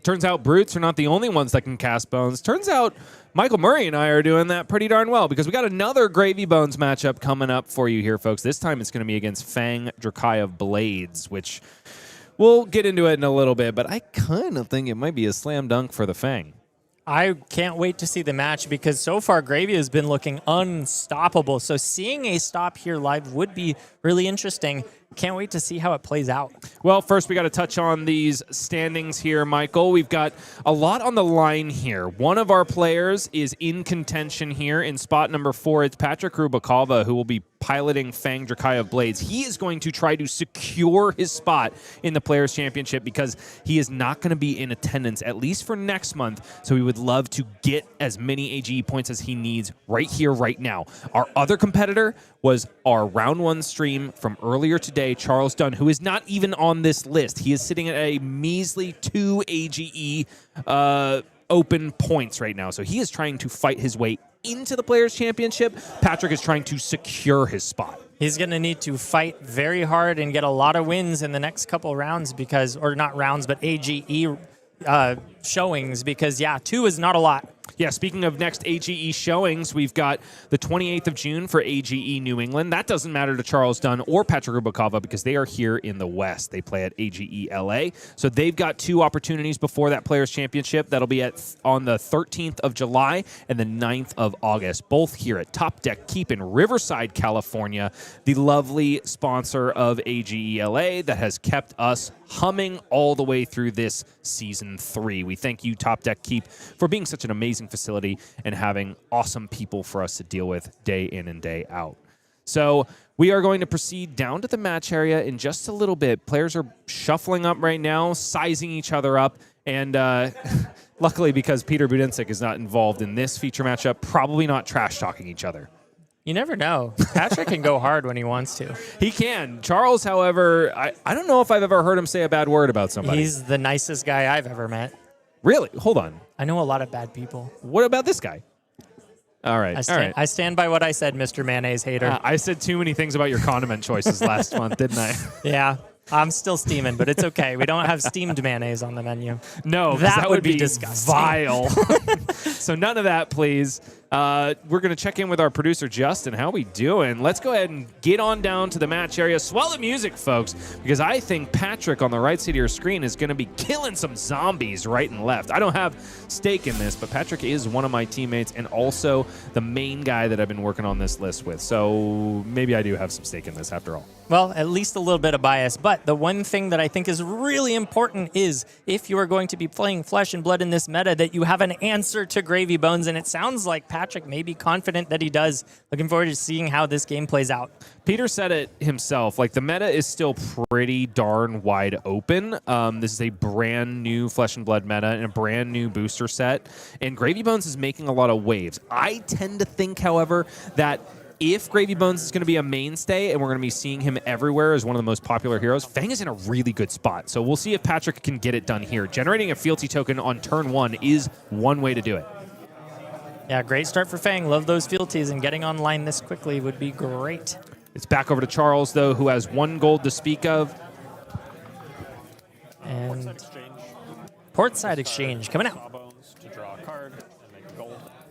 Turns out brutes are not the only ones that can cast bones. Turns out Michael Murray and I are doing that pretty darn well because we got another Gravy Bones matchup coming up for you here, folks. This time it's going to be against Fang, Dracai of Blades, which we'll get into it in a little bit, but I kind of think it might be a slam dunk for the Fang. I can't wait to see the match because so far Gravy has been looking unstoppable. So seeing a stop here live would be really interesting. Can't wait to see how it plays out. Well, first we got to touch on these standings here, Michael. We've got a lot on the line here. One of our players is in contention here in spot number 4. It's Patrick Rubakova, who will be piloting Fang Dracai of Blades. He is going to try to secure his spot in the Players' Championship because he is not going to be in attendance, at least for next month. So we would love to get as many AGE points as he needs right here, right now. Our other competitor was our round 1 stream from earlier today, Charles Dunn, who is not even on this list. He is sitting at a measly 2 AGE open points right now. So he is trying to fight his way into the Players' Championship. Patrick is trying to secure his spot. He's going to need to fight very hard and get a lot of wins in the next couple rounds because, or not rounds, but AGE showings because, yeah, 2 is not a lot. Yeah, speaking of next AGE showings, we've got the 28th of June for AGE New England. That doesn't matter to Charles Dunn or Patrick Rubakova because they are here in the West. They play at AGE LA. So they've got 2 opportunities before that Players' Championship. That'll be on the 13th of July and the 9th of August, both here at Top Deck Keep in Riverside, California, the lovely sponsor of AGE LA that has kept us humming all the way through this season 3. We thank you, Top Deck Keep, for being such an amazing facility and having awesome people for us to deal with day in and day out. So we are going to proceed down to the match area in just a little bit. Players are shuffling up right now, sizing each other up, and luckily because Peter Budensic is not involved in this feature matchup, probably not trash-talking each other. You never know. Patrick can go hard when he wants to. He can. Charles, however, I don't know if I've ever heard him say a bad word about somebody. He's the nicest guy I've ever met. Really? Hold on. I know a lot of bad people. What about this guy? All right. I stand by what I said, Mr. Mayonnaise hater. I said too many things about your condiment choices last month, didn't I? Yeah. I'm still steaming, but it's okay. We don't have steamed mayonnaise on the menu. No, that would be disgusting. Vile. So none of that, please. We're going to check in with our producer, Justin. How we doing? Let's go ahead and get on down to the match area. Swell the music, folks, because I think Patrick on the right side of your screen is going to be killing some zombies right and left. I don't have stake in this, but Patrick is one of my teammates and also the main guy that I've been working on this list with. So maybe I do have some stake in this after all. Well, at least a little bit of bias. But the one thing that I think is really important is if you are going to be playing Flesh and Blood in this meta, that you have an answer to Gravy Bones. And it sounds like Patrick may be confident that he does. Looking forward to seeing how this game plays out. Peter said it himself. Like, the meta is still pretty darn wide open. This is a brand new Flesh and Blood meta and a brand new booster set. And Gravy Bones is making a lot of waves. I tend to think, however, that if Gravy Bones is going to be a mainstay and we're going to be seeing him everywhere as one of the most popular heroes, Fang is in a really good spot. So we'll see if Patrick can get it done here. Generating a fealty token on turn 1 is one way to do it. Yeah, great start for Fang. Love those fealties, and getting online this quickly would be great. It's back over to Charles, though, who has 1 gold to speak of. And Portside Exchange coming out.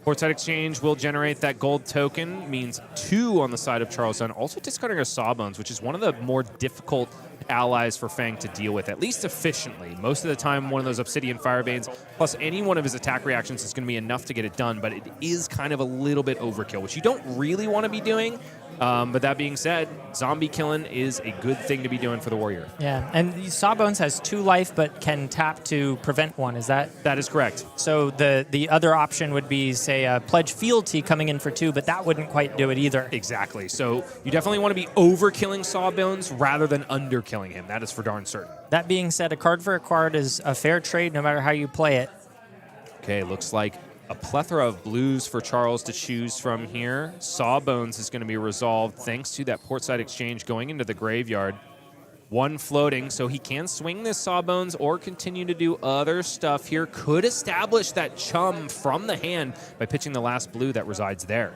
Portside Exchange will generate that gold token, means 2 on the side of Charles Dunn. Also discarding a Sawbones, which is one of the more difficult allies for Fang to deal with, at least efficiently. Most of the time, one of those Obsidian Firebanes, plus any one of his attack reactions is going to be enough to get it done, but it is kind of a little bit overkill, which you don't really want to be doing. But that being said, zombie killing is a good thing to be doing for the warrior. Yeah, and Sawbones has 2 life, but can tap to prevent 1. Is that? That is correct. So the other option would be, say, a Pledge Fealty coming in for 2, but that wouldn't quite do it either. Exactly. So you definitely want to be overkilling Sawbones rather than underkilling him. That is for darn certain. That being said, a card for a card is a fair trade no matter how you play it. Okay, looks like a plethora of blues for Charles to choose from here. Sawbones is going to be resolved thanks to that Portside Exchange going into the graveyard. 1 floating, so he can swing this Sawbones or continue to do other stuff here. Could establish that chum from the hand by pitching the last blue that resides there.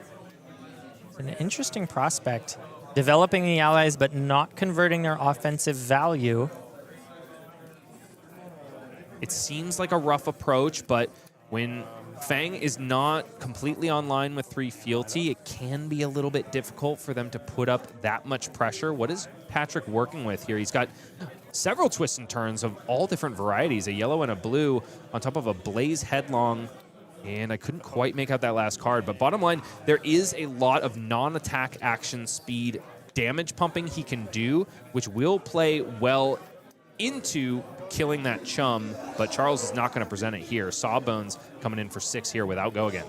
It's an interesting prospect. Developing the allies, but not converting their offensive value. It seems like a rough approach, but when Fang is not completely online with 3 fealty, it can be a little bit difficult for them to put up that much pressure. What is Patrick working with here? He's got several twists and turns of all different varieties, a yellow and a blue on top of a blaze headlong. And I couldn't quite make out that last card. But bottom line, there is a lot of non-attack action speed damage pumping he can do, which will play well into killing that chum. But Charles is not going to present it here. Sawbones coming in for 6 here without go again.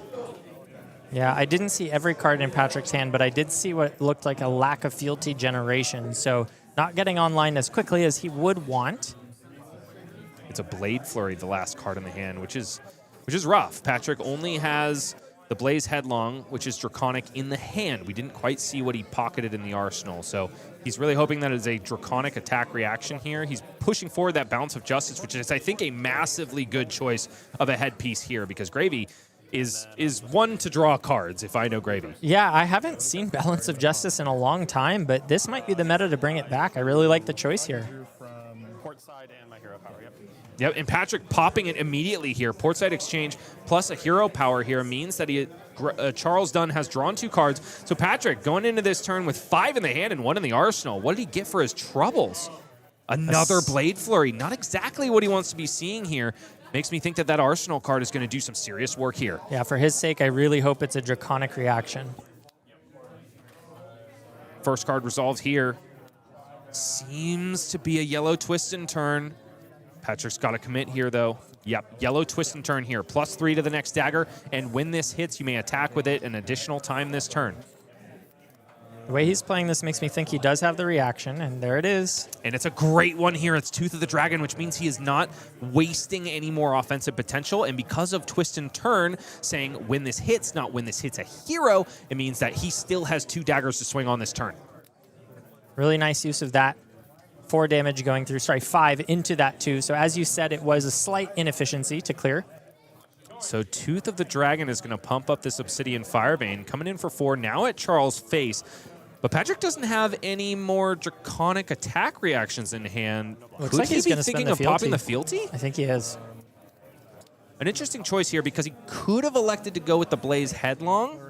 Yeah, I didn't see every card in Patrick's hand, but I did see what looked like a lack of fealty generation. So not getting online as quickly as he would want. It's a Blade Flurry, the last card in the hand, which is rough. Patrick only has the Blaze Headlong, which is Draconic, in the hand. We didn't quite see what he pocketed in the arsenal, so he's really hoping that it's a Draconic attack reaction here. He's pushing forward that Balance of Justice, which is, I think, a massively good choice of a headpiece here, because Gravy is one to draw cards, if I know Gravy. Yeah, I haven't seen Balance of Justice in a long time, but this might be the meta to bring it back. I really like the choice here. From Portside and my hero power, yep. Yep, and Patrick popping it immediately here. Portside Exchange plus a hero power here means that Charles Dunn has drawn 2 cards. So Patrick going into this turn with 5 in the hand and 1 in the arsenal. What did he get for his troubles? Another Blade Flurry. Not exactly what he wants to be seeing here. Makes me think that that arsenal card is going to do some serious work here. Yeah, for his sake, I really hope it's a Draconic reaction. First card resolved here. Seems to be a yellow twist and turn. Patrick's got to commit here, though. Yep, yellow twist and turn here. +3 to the next dagger, and when this hits, you may attack with it an additional time this turn. The way he's playing this makes me think he does have the reaction, and there it is. And it's a great one here. It's Tooth of the Dragon, which means he is not wasting any more offensive potential. And because of twist and turn, saying when this hits, not when this hits a hero, it means that he still has 2 daggers to swing on this turn. Really nice use of that. 4 damage going through, 5 into that 2. So as you said, it was a slight inefficiency to clear. So Tooth of the Dragon is going to pump up this Obsidian Firebane, coming in for 4 now at Charles' face. But Patrick doesn't have any more Draconic attack reactions in hand. Looks Could like he he's be gonna thinking spend of the popping the fealty. fealty? I think he is. An interesting choice here because he could have elected to go with the Blaze Headlong.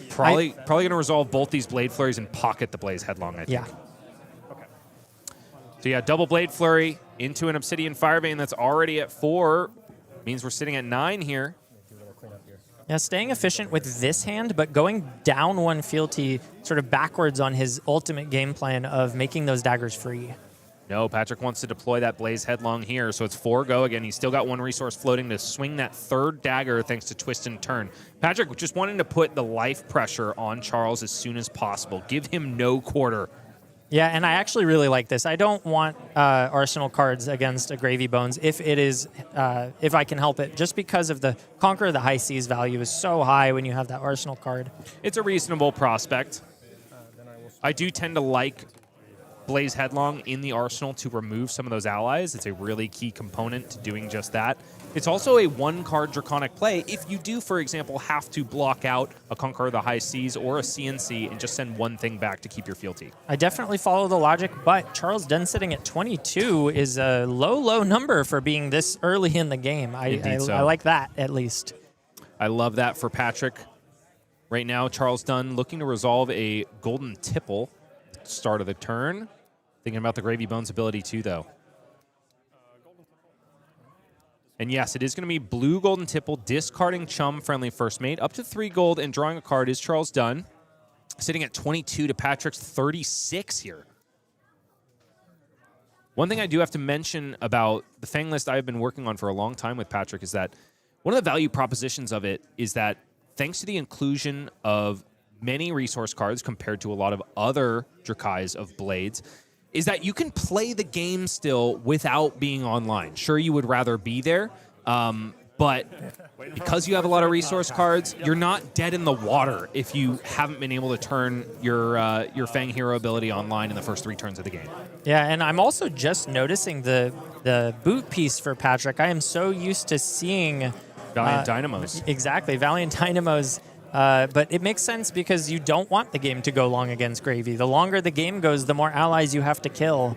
Probably going to resolve both these Blade Flurries and pocket the Blaze Headlong, I think. Yeah. So yeah, double Blade Flurry into an Obsidian Firebane that's already at 4. Means we're sitting at 9 here. Yeah, staying efficient with this hand, but going down 1 fealty sort of backwards on his ultimate game plan of making those daggers free. No, Patrick wants to deploy that Blaze Headlong here, so it's 4 go again. He's still got 1 resource floating to swing that 3rd dagger thanks to twist and turn. Patrick just wanting to put the life pressure on Charles as soon as possible. Give him no quarter. Yeah, and I actually really like this. I don't want Arsenal cards against a Gravy Bones if I can help it, just because of the Conquer the High Seas value is so high when you have that Arsenal card. It's a reasonable prospect. I do tend to like Blaze Headlong in the arsenal to remove some of those allies. It's a really key component to doing just that. It's also a 1-card Draconic play if you do, for example, have to block out a Conquer of the High Seas or a CNC and just send 1 thing back to keep your fealty. I definitely follow the logic, but Charles Dunn sitting at 22 is a low number for being this early in the game. I like that, at least. I love that for Patrick. Right now, Charles Dunn looking to resolve a Golden Tipple at the start of the turn. Thinking about the Gravy Bones ability, too, though. And yes, it is going to be blue Golden Tipple, discarding Chum, friendly first mate. Up to 3 gold and drawing a card is Charles Dunn. Sitting at 22 to Patrick's 36 here. One thing I do have to mention about the Fang list I've been working on for a long time with Patrick is that one of the value propositions of it is that thanks to the inclusion of many resource cards compared to a lot of other Dracais of Blades, is that you can play the game still without being online. Sure, you would rather be there, but because you have a lot of resource cards, you're not dead in the water if you haven't been able to turn your Fang hero ability online in the first 3 turns of the game. Yeah, and I'm also just noticing the boot piece for Patrick. I am so used to seeing Valiant Dynamos. Exactly, Valiant Dynamos. But it makes sense because you don't want the game to go long against Gravy. The longer the game goes, the more allies you have to kill.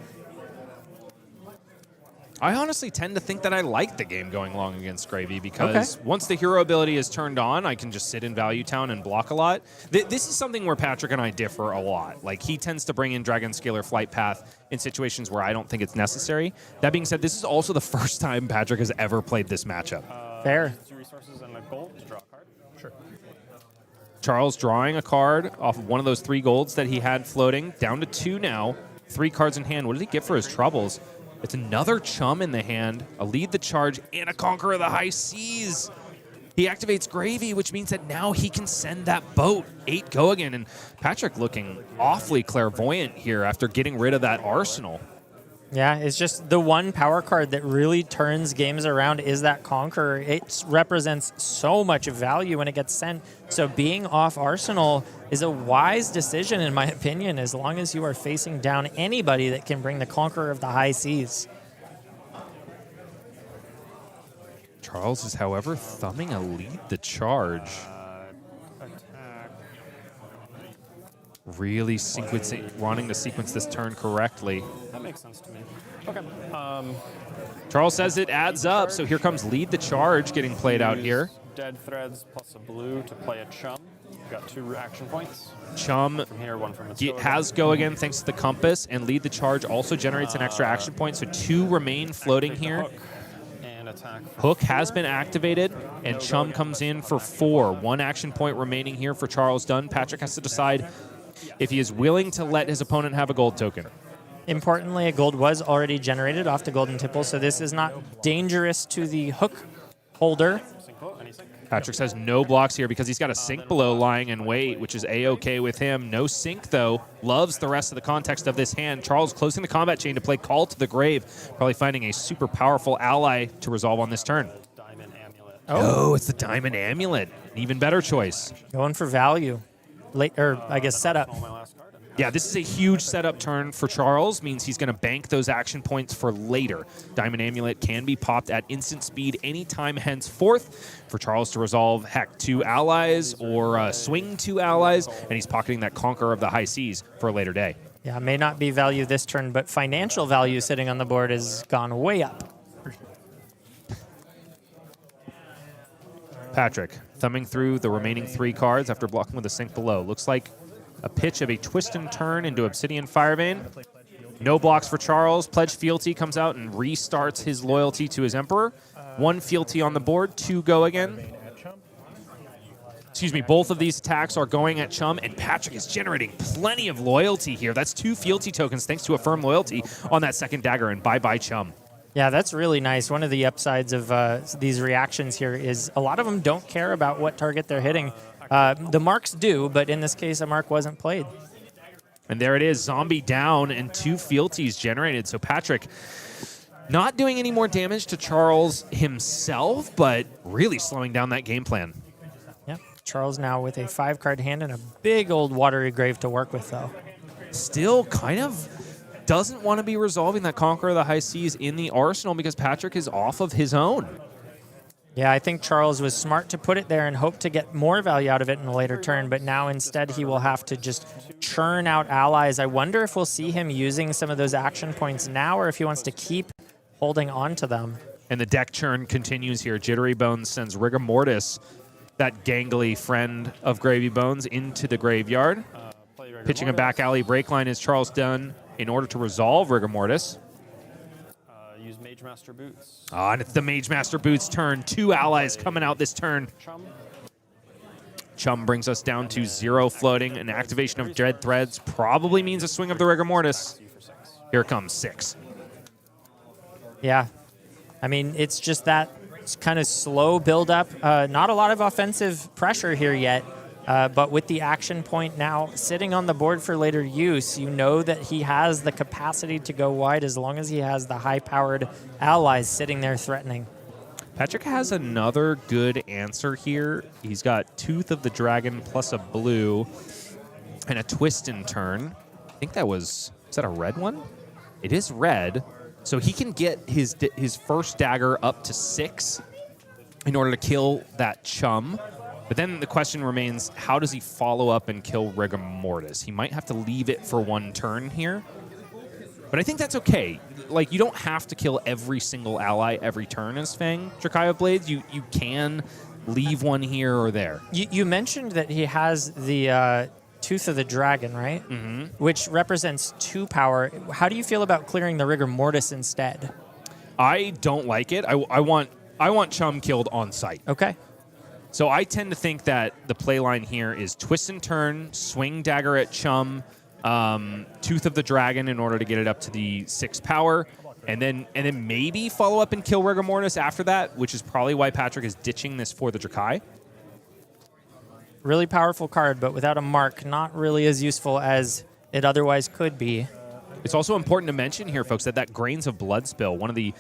I honestly tend to think that I like the game going long against Gravy because once the hero ability is turned on, I can just sit in Value Town and block a lot. This is something where Patrick and I differ a lot. Like, he tends to bring in Dragon Scalar Flight Path in situations where I don't think it's necessary. That being said, this is also the first time Patrick has ever played this matchup. Fair. 2 resources and a gold to draw a card. Sure. Charles drawing a card off of one of those 3 golds that he had floating, down to 2 now. 3 cards in hand. What does he get for his troubles? It's another Chum in the hand, a Lead the Charge, and a Conqueror of the High Seas. He activates Gravy, which means that now he can send that boat. 8 go again, and Patrick looking awfully clairvoyant here after getting rid of that arsenal. Yeah, it's just the one power card that really turns games around is that Conqueror. It represents so much value when it gets sent. So being off Arsenal is a wise decision, in my opinion, as long as you are facing down anybody that can bring the Conqueror of the High Seas. Charles is, however, thumbing a Lead the Charge. Really wanting to sequence this turn correctly. That makes sense to me. Okay. Charles says it adds up, so here comes Lead the Charge getting played out here. Dead Threads plus a blue to play a Chum. You've got 2 action points. Chum From here, 1 from its has go again thanks to the compass, and Lead the Charge also generates an extra action point, so 2 remain floating here. And attack. Hook has been activated, and Chum comes in for 4. 1 action point remaining here for Charles Dunn. Patrick has to decide if he is willing to let his opponent have a gold token. Importantly, a gold was already generated off the Golden Tipple, so this is not dangerous to the Hook holder. Sync below, any sync? Patrick says no blocks here because he's got a sink below lying in wait, which is A-okay with him. No sink, though. Loves the rest of the context of this hand. Charles closing the combat chain to play Call to the Grave, probably finding a super powerful ally to resolve on this turn. Diamond Amulet. Oh, it's the Diamond Amulet. An even better choice. Going for value. I guess setup. All my last card. Yeah, this is a huge setup turn for Charles. Means he's going to bank those action points for later. Diamond Amulet can be popped at instant speed anytime henceforth for Charles to resolve, heck, 2 allies or swing 2 allies, and he's pocketing that Conqueror of the High Seas for a later day. Yeah, may not be value this turn, but financial value sitting on the board has gone way up. Patrick thumbing through the remaining 3 cards after blocking with a sink below. Looks like a pitch of a twist and turn into Obsidian Firevein. No blocks for Charles. Pledge Fealty comes out and restarts his loyalty to his Emperor. 1 Fealty on the board, 2 go again. Excuse me, both of these attacks are going at Chum, and Patrick is generating plenty of loyalty here. That's 2 Fealty tokens thanks to a firm loyalty on that second dagger, and bye-bye Chum. Yeah, that's really nice. One of the upsides of these reactions here is a lot of them don't care about what target they're hitting. The marks do, but in this case, a mark wasn't played. And there it is, zombie down and 2 fealties generated. So Patrick not doing any more damage to Charles himself, but really slowing down that game plan. Yep, Charles now with a 5-card hand and a big old watery grave to work with, though. Still kind of doesn't want to be resolving that Conqueror of the High Seas in the arsenal because Patrick is off of his own. Yeah, I think Charles was smart to put it there and hope to get more value out of it in a later turn, but now instead he will have to just churn out allies. I wonder if we'll see him using some of those action points now or if he wants to keep holding on to them. And the deck churn continues here. Jittery Bones sends Rigor Mortis, that gangly friend of Gravy Bones, into the graveyard. Pitching a back alley breakline is Charles Dunn in order to resolve Rigor Mortis. Use Mage Master Boots. And it's the Mage Master Boots turn. 2 allies coming out this turn. Chum brings us down to 0 floating. An activation of Dread Threads probably means a swing of the Rigor Mortis. Here comes 6. Yeah. I mean, it's just that kind of slow build-up. Not a lot of offensive pressure here yet. But with the action point now sitting on the board for later use, you know that he has the capacity to go wide as long as he has the high-powered allies sitting there threatening. Patrick has another good answer here. He's got Tooth of the Dragon plus a blue and a twist and turn. I think that was, is that a red one? It is red. So he can get his first dagger up to 6 in order to kill that Chum. But then the question remains, how does he follow up and kill Rigor Mortis? He might have to leave it for 1 turn here. But I think that's okay. Like, you don't have to kill every single ally every turn as Fang Dracai of Blades. You can leave one here or there. You mentioned that he has the Tooth of the Dragon, right? Mm-hmm. Which represents 2 power. How do you feel about clearing the Rigor Mortis instead? I don't like it. I want Chum killed on sight. Okay. So I tend to think that the play line here is twist and turn, swing dagger at Chum, Tooth of the Dragon in order to get it up to the 6 power, and then maybe follow up and kill Rigor Mortis after that, which is probably why Patrick is ditching this for the Dracai. Really powerful card, but without a mark, not really as useful as it otherwise could be. It's also important to mention here, folks, that Grains of Blood Spill, one of the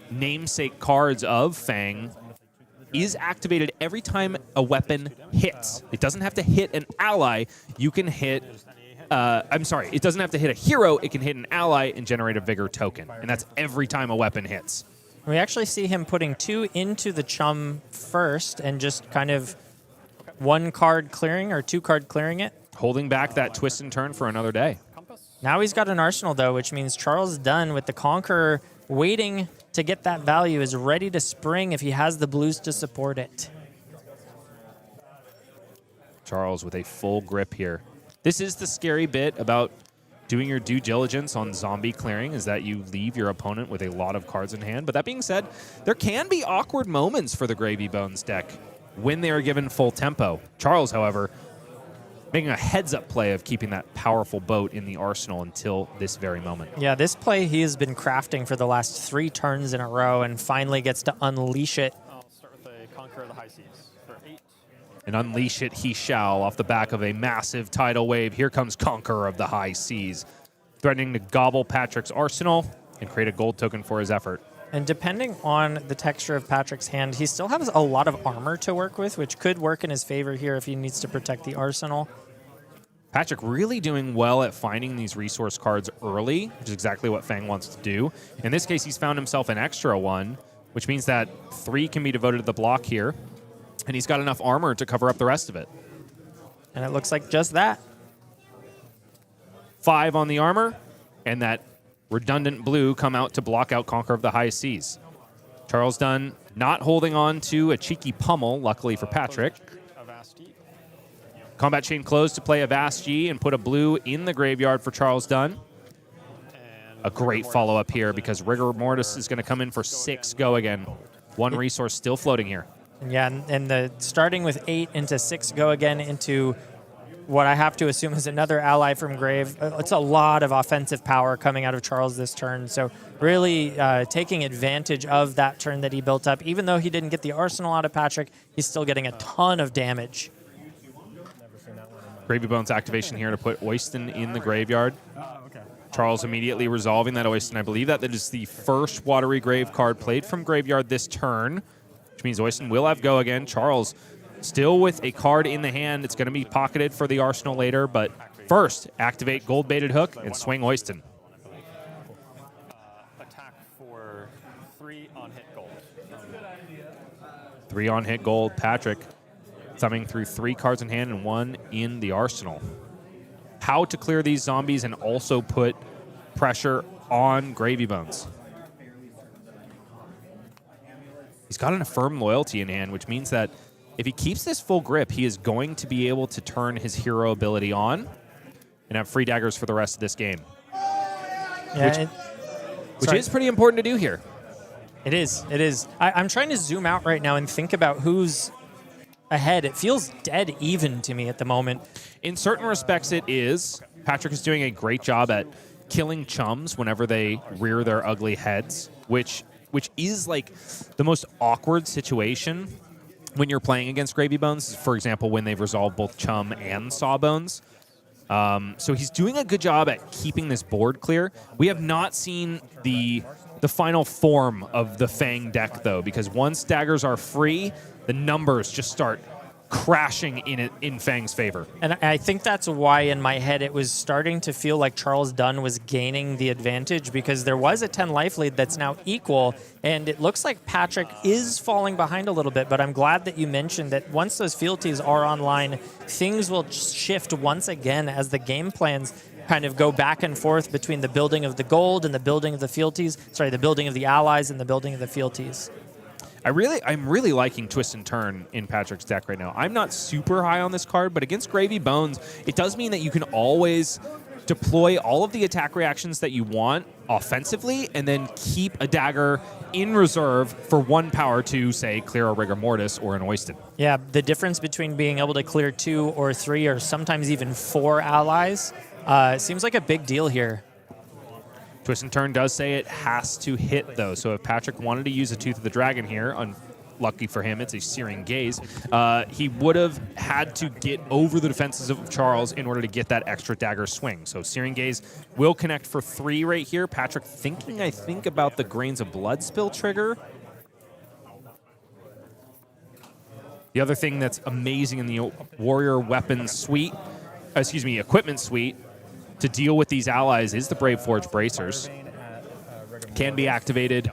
namesake cards of Fang, is activated every time a weapon hits. It doesn't have to hit an ally. You can hit... it doesn't have to hit a hero. It can hit an ally and generate a Vigor token. And that's every time a weapon hits. We actually see him putting 2 into the Chum first and just kind of 1 card clearing or 2 card clearing it. Holding back that twist and turn for another day. Now he's got an arsenal, though, which means Charles Dunn with the Conqueror waiting to get that value is ready to spring if he has the blues to support it. Charles with a full grip here. This is the scary bit about doing your due diligence on zombie clearing, is that you leave your opponent with a lot of cards in hand. But that being said, there can be awkward moments for the Gravy Bones deck when they are given full tempo. Charles, however, making a heads-up play of keeping that powerful boat in the arsenal until this very moment. Yeah, this play he has been crafting for the last 3 turns in a row and finally gets to unleash it. I'll start with a Conqueror of the High Seas for 8. And unleash it he shall off the back of a massive tidal wave. Here comes Conqueror of the High Seas, threatening to gobble Patrick's arsenal and create a gold token for his effort. And depending on the texture of Patrick's hand, he still has a lot of armor to work with, which could work in his favor here if he needs to protect the arsenal. Patrick really doing well at finding these resource cards early, which is exactly what Fang wants to do. In this case, he's found himself an extra 1, which means that 3 can be devoted to the block here, and he's got enough armor to cover up the rest of it. And it looks like just that. 5 on the armor, and that redundant blue come out to block out Conqueror of the High Seas. Charles Dunn not holding on to a cheeky pummel, luckily for Patrick. Combat chain closed to play a Vast G and put a blue in the graveyard for Charles Dunn. A great follow-up here because Rigor Mortis is going to come in for 6 go again. 1 resource still floating here. Yeah, and the starting with 8 into 6 go again into what I have to assume is another ally from Grave. It's a lot of offensive power coming out of Charles this turn. So really taking advantage of that turn that he built up. Even though he didn't get the arsenal out of Patrick, he's still getting a ton of damage. Gravy Bones activation here to put Oyston in the graveyard. Charles immediately resolving that Oyston. I believe that is the first Watery Grave card played from graveyard this turn, which means Oyston will have go again. Charles still with a card in the hand. It's going to be pocketed for the arsenal later, but first, activate Gold-Baited Hook and swing Oyston. Attack for 3 on hit gold. 3 on hit gold. Patrick thumbing through 3 cards in hand and 1 in the arsenal. How to clear these zombies and also put pressure on Gravy Bones. He's got an Affirm Loyalty in hand, which means that if he keeps this full grip, he is going to be able to turn his hero ability on and have free daggers for the rest of this game. Yeah, which is pretty important to do here. It is. It is. I'm trying to zoom out right now and think about who's ahead. It feels dead even to me at the moment. In certain respects, it is. Patrick is doing a great job at killing chums whenever they rear their ugly heads, which is like the most awkward situation when you're playing against Gravy Bones. For example, when they've resolved both Chum and Sawbones. So he's doing a good job at keeping this board clear. We have not seen the final form of the Fang deck, though, because once daggers are free, the numbers just start crashing in Fang's favor. And I think that's why in my head it was starting to feel like Charles Dunn was gaining the advantage, because there was a 10 life lead that's now equal, and it looks like Patrick is falling behind a little bit, but I'm glad that you mentioned that once those fealties are online, things will shift once again as the game plans kind of go back and forth between the building of the gold and the building of the fealties. Sorry, the building of the allies and the building of the fealties. I'm really liking Twist and Turn in Patrick's deck right now. I'm not super high on this card, but against Gravy Bones, it does mean that you can always deploy all of the attack reactions that you want offensively and then keep a dagger in reserve for 1 power to, say, clear a Rigor Mortis or an Oyston. Yeah, the difference between being able to clear 2 or 3 or sometimes even 4 allies seems like a big deal here. Twist and Turn does say it has to hit, though. So if Patrick wanted to use a Tooth of the Dragon here, unlucky for him, it's a Searing Gaze, he would have had to get over the defenses of Charles in order to get that extra dagger swing. So Searing Gaze will connect for 3 right here. Patrick thinking, I think, about the Grains of Blood Spill trigger. The other thing that's amazing in the Warrior Weapons suite, equipment suite, to deal with these allies is the Brave Forge Bracers. Can be activated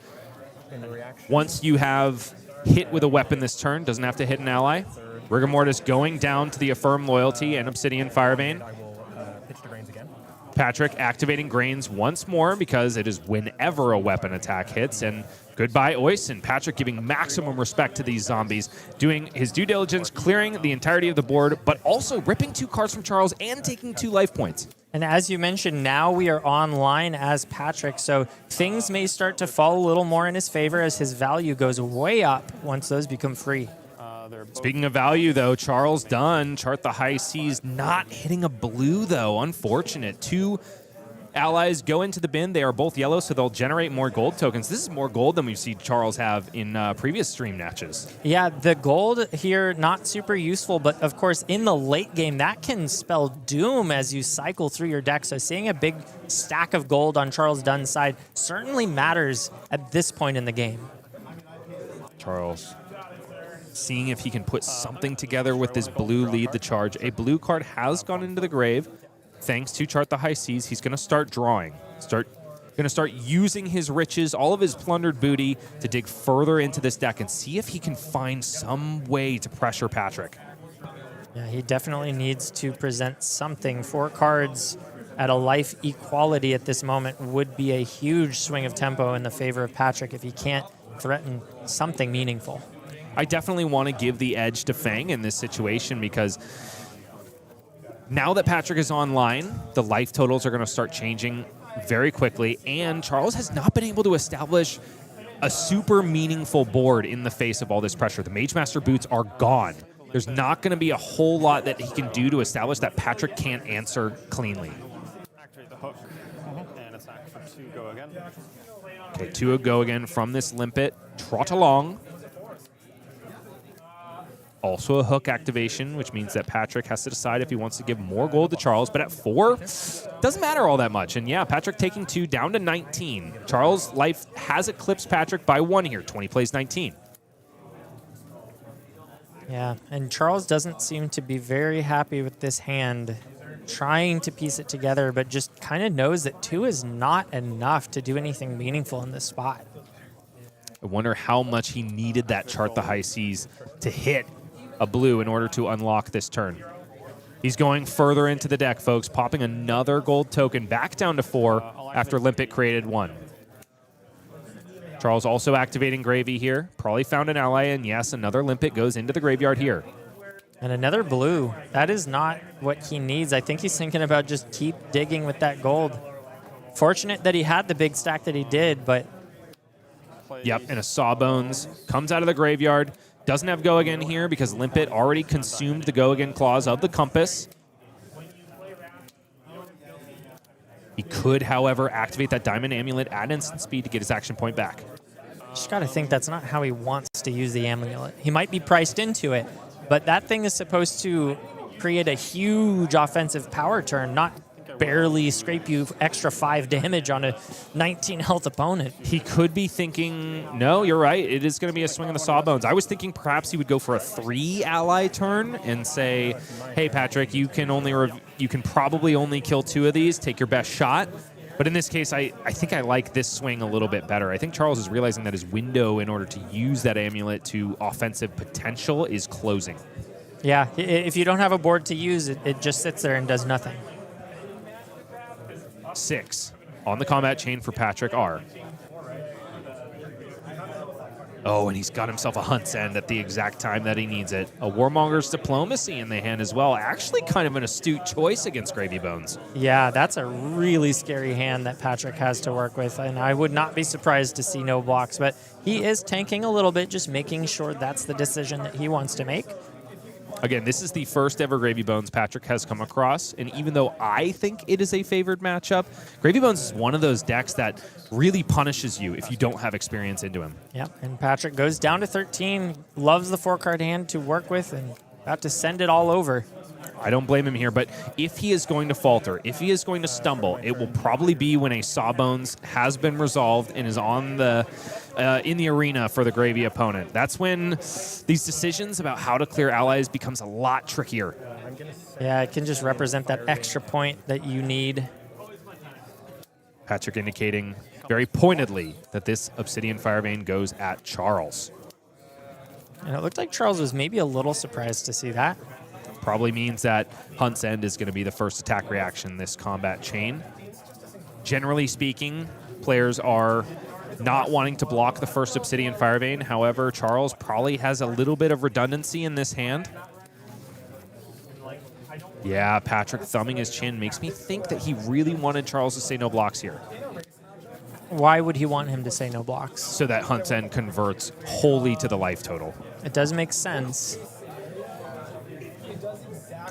once you have hit with a weapon this turn. Doesn't have to hit an ally. Rigor Mortis going down to the Affirm Loyalty and Obsidian Firebane. Patrick activating Grains once more because it is whenever a weapon attack hits. And goodbye, Oyston. Patrick giving maximum respect to these zombies, doing his due diligence, clearing the entirety of the board, but also ripping 2 cards from Charles and taking 2 life points. And as you mentioned, now we are online as Patrick, so things may start to fall a little more in his favor as his value goes way up once those become free. Speaking of value, though, Charles Dunn, Chart the High Seas, not hitting a blue, though. Unfortunate. 2 allies go into the bin. They are both yellow, so they'll generate more gold tokens. This is more gold than we've seen Charles have in previous stream matches. Yeah, the gold here, not super useful, but of course, in the late game, that can spell doom as you cycle through your deck. So seeing a big stack of gold on Charles Dunn's side certainly matters at this point in the game. Charles seeing if he can put something together with this blue lead the charge. A blue card has gone into the grave. Thanks to Chart the High Seas, he's going to start drawing. Going to start using his riches, all of his plundered booty, to dig further into this deck and see if he can find some way to pressure Patrick. Yeah, he definitely needs to present something. 4 cards at a life equality at this moment would be a huge swing of tempo in the favor of Patrick if he can't threaten something meaningful. I definitely want to give the edge to Fang in this situation because now that Patrick is online, the life totals are going to start changing very quickly, and Charles has not been able to establish a super meaningful board in the face of all this pressure. The Mage Master boots are gone. There's not going to be a whole lot that he can do to establish that Patrick can't answer cleanly. Activate the hook and attack for 2, go again. Okay, 2 go again from this Limpet. Trot along. Also a hook activation, which means that Patrick has to decide if he wants to give more gold to Charles. But at 4, doesn't matter all that much. And yeah, Patrick taking 2 down to 19. Charles' life has eclipsed Patrick by 1 here. 20 plays 19. Yeah, and Charles doesn't seem to be very happy with this hand, trying to piece it together, but just kind of knows that 2 is not enough to do anything meaningful in this spot. I wonder how much he needed that Chart the High Seas to hit a blue in order to unlock this turn. He's going further into the deck, folks, popping another gold token back down to 4 after Limpet created 1. Charles also activating Gravy here. Probably found an ally, and yes, another Limpet goes into the graveyard here. And another blue. That is not what he needs. I think he's thinking about just keep digging with that gold. Fortunate that he had the big stack that he did, but... Yep, and a Sawbones comes out of the graveyard. Doesn't have Go Again here because Limpet already consumed the Go Again clause of the Compass. He could, however, activate that Diamond Amulet at instant speed to get his action point back. Just got to think that's not how he wants to use the amulet. He might be priced into it, but that thing is supposed to create a huge offensive power turn, not barely scrape you extra 5 damage on a 19 health opponent. He could be thinking, no, you're right, it is going to be a swing of the Sawbones. I was thinking perhaps he would go for a 3 ally turn and say, hey, Patrick, you can probably only kill 2 of these, take your best shot. But in this case, I think I like this swing a little bit better. I think Charles is realizing that his window in order to use that amulet to offensive potential is closing. Yeah, if you don't have a board to use, it just sits there and does nothing. 6 on the combat chain for Patrick are. Oh, and he's got himself a Hunt's End at the exact time that he needs it. A Warmonger's Diplomacy in the hand as well. Actually kind of an astute choice against Gravy Bones. Yeah, that's a really scary hand that Patrick has to work with, and I would not be surprised to see no blocks, but he is tanking a little bit, just making sure that's the decision that he wants to make. Again, this is the first ever Gravy Bones Patrick has come across, and even though I think it is a favored matchup, Gravy Bones is one of those decks that really punishes you if you don't have experience into him. Yep, and Patrick goes down to 13, loves the 4-card hand to work with, and about to send it all over. I don't blame him here, but if he is going to falter, if he is going to stumble, it will probably be when a Sawbones has been resolved and is on the in the arena for the Gravy opponent. That's when these decisions about how to clear allies becomes a lot trickier. Yeah, it can just represent that extra point that you need. Patrick indicating very pointedly that this Obsidian Firevein goes at Charles. And it looked like Charles was maybe a little surprised to see that. Probably means that Hunt's End is going to be the first attack reaction this combat chain. Generally speaking, players are not wanting to block the first Obsidian Firevein. However, Charles probably has a little bit of redundancy in this hand. Yeah, Patrick thumbing his chin makes me think that he really wanted Charles to say no blocks here. Why would he want him to say no blocks? So that Hunt's End converts wholly to the life total. It does make sense.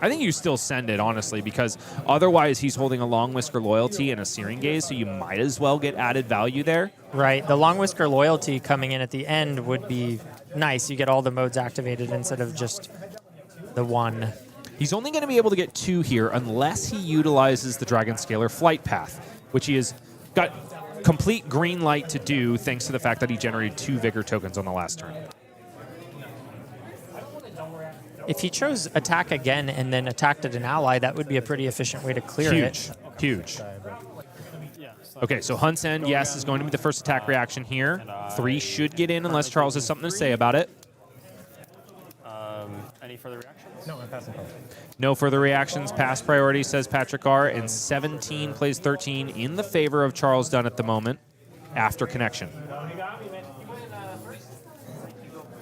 I think you still send it, honestly, because otherwise he's holding a Long Whisker Loyalty and a Searing Gaze, so you might as well get added value there. Right. The Long Whisker Loyalty coming in at the end would be nice. You get all the modes activated instead of just the one. He's only going to be able to get 2 here unless he utilizes the Dragon Scalar Flight Path, which he has got complete green light to do thanks to the fact that he generated 2 Vigor tokens on the last turn. If he chose attack again and then attacked at an ally, that would be a pretty efficient way to clear it. Huge. Okay, so Hunt's End, yes, is going to be the first attack reaction here. 3 should get in unless Charles has something to say about it. Any further reactions? No, I'm passing. No further reactions. Pass priority, says Patrick R. And 17 plays 13 in the favor of Charles Dunn at the moment after connection.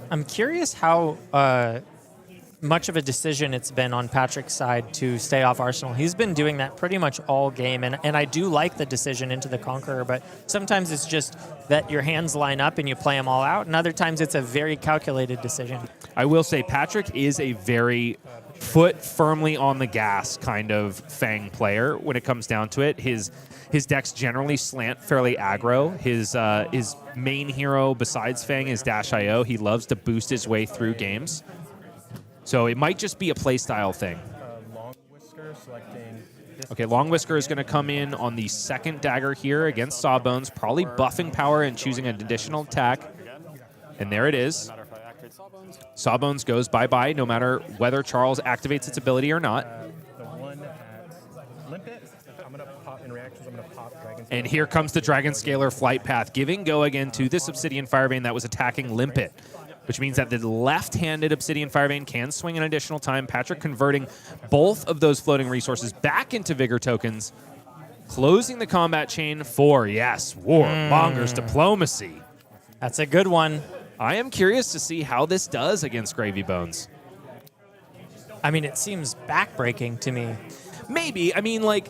I'm curious how much of a decision it's been on Patrick's side to stay off Arsenal. He's been doing that pretty much all game, and I do like the decision into the Conqueror, but sometimes it's just that your hands line up and you play them all out, and other times it's a very calculated decision. I will say Patrick is a very foot firmly on the gas kind of Fang player when it comes down to it. His decks generally slant fairly aggro. His main hero besides Fang is Dash.io. He loves to boost his way through games. So it might just be a playstyle thing. Long Whisker selecting. Okay, Long Whisker is going to come in on the second dagger here against Sawbones, probably buffing power and choosing an additional attack. And there it is. Sawbones goes bye-bye no matter whether Charles activates its ability or not. The one at Limpet. I'm going to pop in reactions. I'm going to pop Dragon. And here comes the Dragon Scalar Flight Path, giving go again to this Obsidian Firevein that was attacking Limpet, which means that the left-handed Obsidian Firevein can swing an additional time. Patrick converting both of those floating resources back into Vigor tokens, closing the combat chain for, yes, Warmonger's Diplomacy. That's a good one. I am curious to see how this does against Gravy Bones. I mean, it seems backbreaking to me. Maybe. I mean, like,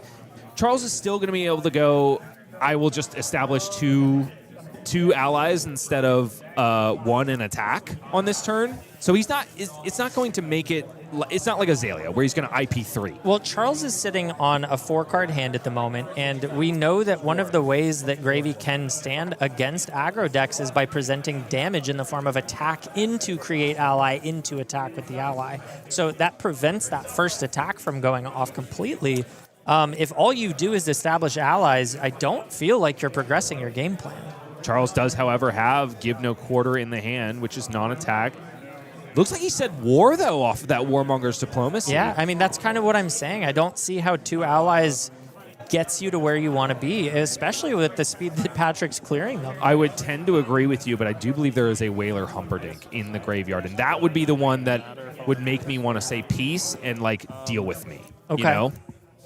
Charles is still going to be able to go, I will just establish two allies instead of one in attack on this turn. So he's not. It's not going to make it. It's not like Azalea where he's going to IP3. Well, Charles is sitting on a 4-card hand at the moment, and we know that one of the ways that Gravy can stand against aggro decks is by presenting damage in the form of attack into create ally into attack with the ally. So that prevents that first attack from going off completely. If all you do is establish allies, I don't feel like you're progressing your game plan. Charles does, however, have Give No Quarter in the hand, which is non-attack. Looks like he said war, though, off of that Warmonger's Diplomacy. Yeah, I mean, that's kind of what I'm saying. I don't see how 2 allies gets you to where you want to be, especially with the speed that Patrick's clearing them. I would tend to agree with you, but I do believe there is a Whaler Humperdinck in the graveyard, and that would be the one that would make me want to say peace and, like, deal with me. Okay. You know?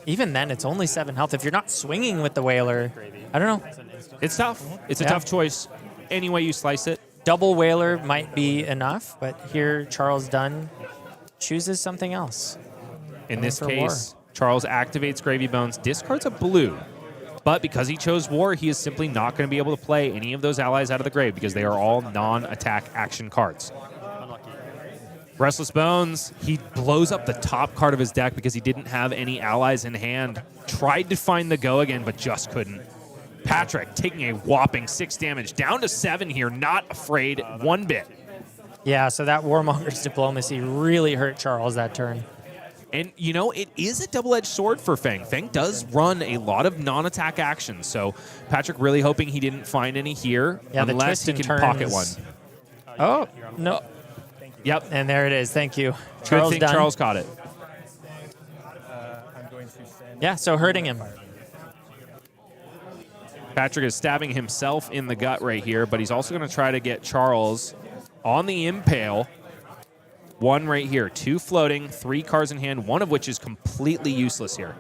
even then, it's only 7 health. If you're not swinging with the Whaler, I don't know. It's tough. It's a Yeah. tough choice. Any way you slice it. Double Whaler might be enough, but here Charles Dunn chooses something else. In this for case, Charles activates Gravy Bones, discards a blue. But because he chose War, he is simply not going to be able to play any of those allies out of the grave because they are all non-attack action cards. Unlucky. Restless Bones, he blows up the top card of his deck because he didn't have any allies in hand. Tried to find the go again, but just couldn't. Patrick taking a whopping 6 damage, down to 7 here, not afraid one bit. Yeah, so that Warmonger's Diplomacy really hurt Charles that turn. And, you know, it is a double-edged sword for Fang. Fang does run a lot of non-attack actions, so Patrick really hoping he didn't find any here, Yeah, the unless he twist can and pocket one. turns. Oh, no. Yep. And there it is. Thank you. Good Charles thing Dunn. Charles caught it. I'm going to send. Yeah, so hurting him. Patrick is stabbing himself in the gut right here, but he's also going to try to get Charles on the impale. 1 right here, 2 floating, 3 cards in hand, one of which is completely useless here.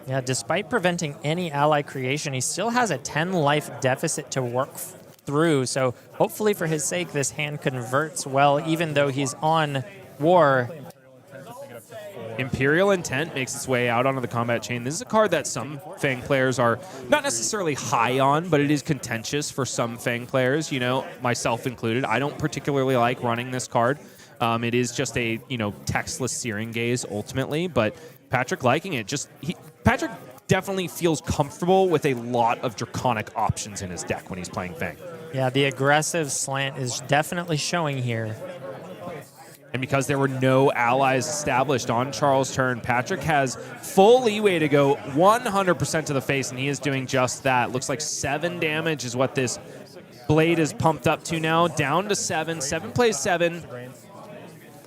Yeah, despite preventing any ally creation, he still has a 10 life deficit to work through. So hopefully for his sake, this hand converts well, even though he's on War. Imperial Intent makes its way out onto the combat chain. This is a card that some Fang players are not necessarily high on, but it is contentious for some Fang players, you know, myself included. I don't particularly like running this card. It is just a, you know, textless Searing Gaze ultimately, but Patrick liking it. Patrick definitely feels comfortable with a lot of draconic options in his deck when he's playing Fang. Yeah, the aggressive slant is definitely showing here. And because there were no allies established on Charles' turn, Patrick has full leeway to go 100% to the face, and he is doing just that. Looks like 7 damage is what this blade is pumped up to now, down to 7. 7 plays 7.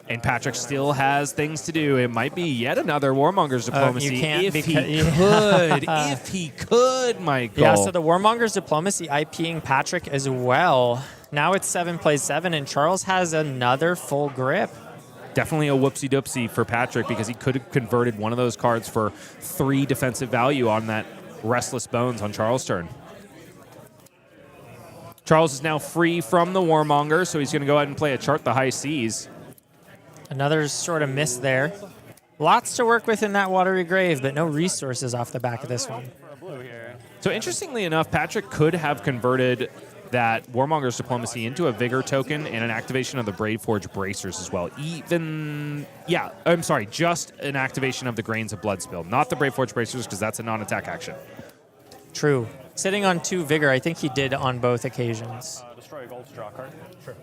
And Patrick still has things to do. It might be yet another Warmonger's Diplomacy You can't if he because- could. If he could, Michael. Yeah, so the Warmonger's Diplomacy IPing Patrick as well. Now it's 7 plays 7, and Charles has another full grip. Definitely a whoopsie-doopsie for Patrick because he could have converted one of those cards for 3 defensive value on that Restless Bones on Charles' turn. Charles is now free from the Warmonger, so he's going to go ahead and play a Chart the High Seas. Another sort of miss there. Lots to work with in that Watery Grave, but no resources off the back of this one. For a blue here. So interestingly enough, Patrick could have converted that Warmonger's Diplomacy into a Vigor token and an activation of the Braveforge Bracers as well. Just an activation of the Grains of Blood Spill, not the Braveforge Bracers because that's a non-attack action. True. Sitting on 2 Vigor, I think he did on both occasions. Destroy a gold's draw card. Sure.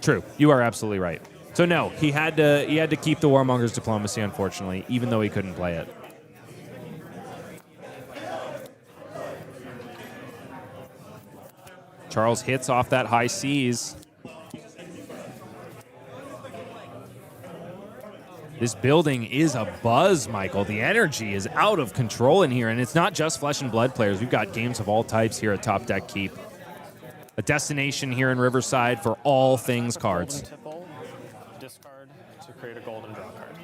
True, you are absolutely right. So no, he had to keep the Warmonger's Diplomacy, unfortunately, even though he couldn't play it. Charles hits off that High Seas. This building is a buzz, Michael. The energy is out of control in here, and it's not just Flesh and Blood players. We've got games of all types here at Top Deck Keep. A destination here in Riverside for all things cards. Golden Tipple, discard to create a golden draw card.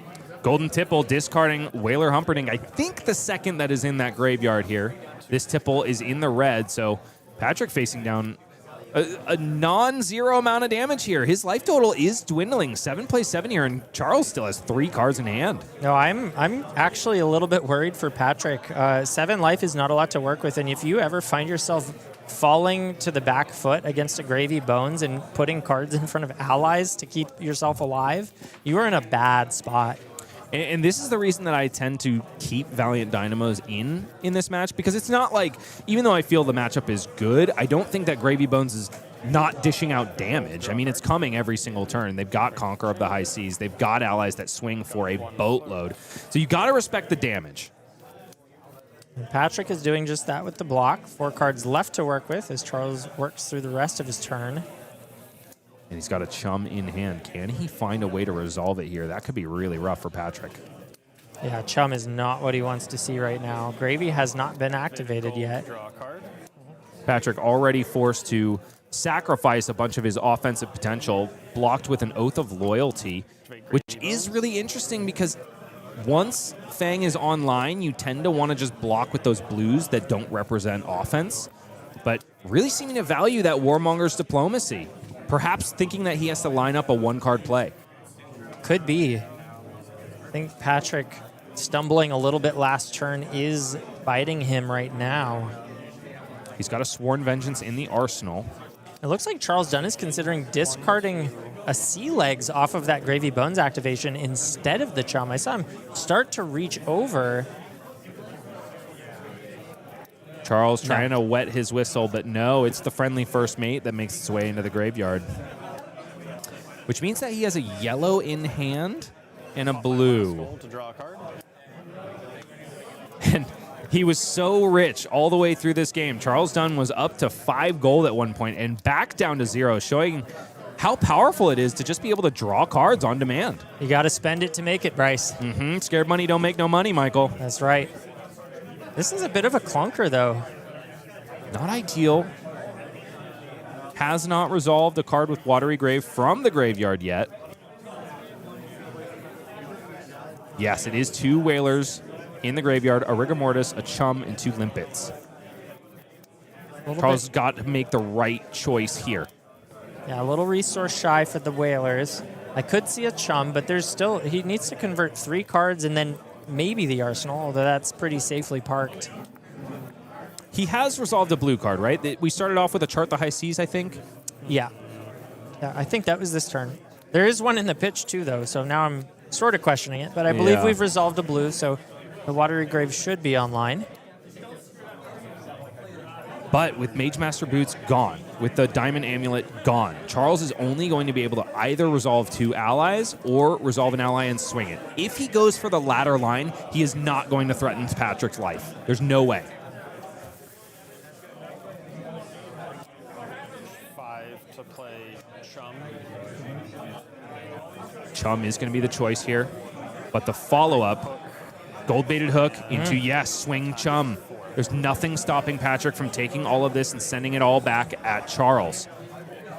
Golden Tipple discarding Whaler Humperdinck. I think the second that is in that graveyard here. This Tipple is in the red, so Patrick facing down a non-zero amount of damage here. His life total is dwindling. 7 plays 7 here, and Charles still has 3 cards in hand. No, I'm actually a little bit worried for Patrick. 7 life is not a lot to work with, and if you ever find yourself falling to the back foot against a Gravy Bones and putting cards in front of allies to keep yourself alive, you are in a bad spot. And this is the reason that I tend to keep Valiant Dynamos in this match, because it's not like, even though I feel the matchup is good, I don't think that Gravy Bones is not dishing out damage. I mean, it's coming every single turn. They've got Conqueror of the High Seas. They've got allies that swing for a boatload. So you got to respect the damage. And Patrick is doing just that with the block. 4 cards left to work with as Charles works through the rest of his turn. And he's got a Chum in hand. Can he find a way to resolve it here? That could be really rough for Patrick. Yeah, Chum is not what he wants to see right now. Gravy has not been activated yet. Draw a card. Patrick already forced to sacrifice a bunch of his offensive potential, blocked with an Oath of Loyalty, which is really interesting because once Fang is online, you tend to want to just block with those blues that don't represent offense. But really seeming to value that Warmonger's diplomacy. Perhaps thinking that he has to line up a one-card play. Could be. I think Patrick stumbling a little bit last turn is biting him right now. He's got a Sworn Vengeance in the arsenal. It looks like Charles Dunn is considering discarding a Sea Legs off of that Gravy Bones activation instead of the Chum. I saw him start to reach over. Charles trying to wet his whistle, but no, it's the friendly first mate that makes its way into the graveyard. Which means that he has a yellow in hand and a blue. To draw a card. And he was so rich all the way through this game. Charles Dunn was up to 5 gold at one point and back down to 0, showing how powerful it is to just be able to draw cards on demand. You got to spend it to make it, Bryce. Scared money don't make no money, Michael. That's right. This is a bit of a clunker, though. Not ideal. Has not resolved a card with Watery Grave from the graveyard yet. Yes, it is 2 Whalers in the graveyard, a Rigor Mortis, a Chum, and 2 Limpets. Charles got to make the right choice here. Yeah, a little resource shy for the Whalers. I could see a Chum, but there's still, he needs to convert 3 cards and then maybe the Arsenal, although that's pretty safely parked. He has resolved a blue card, right? We started off with a Chart the High Seas, I think. Yeah. Yeah, I think that was this turn. There is one in the pitch, too, though, so now I'm sort of questioning it, but I believe we've resolved a blue, so the Watery Grave should be online. But with Mage Master Boots gone, with the Diamond Amulet gone, Charles is only going to be able to either resolve 2 allies or resolve an ally and swing it. If he goes for the latter line, he is not going to threaten Patrick's life. There's no way. 5 to play Chum. Chum is going to be the choice here. But the follow-up, gold-baited hook into, yes, swing Chum. There's nothing stopping Patrick from taking all of this and sending it all back at Charles.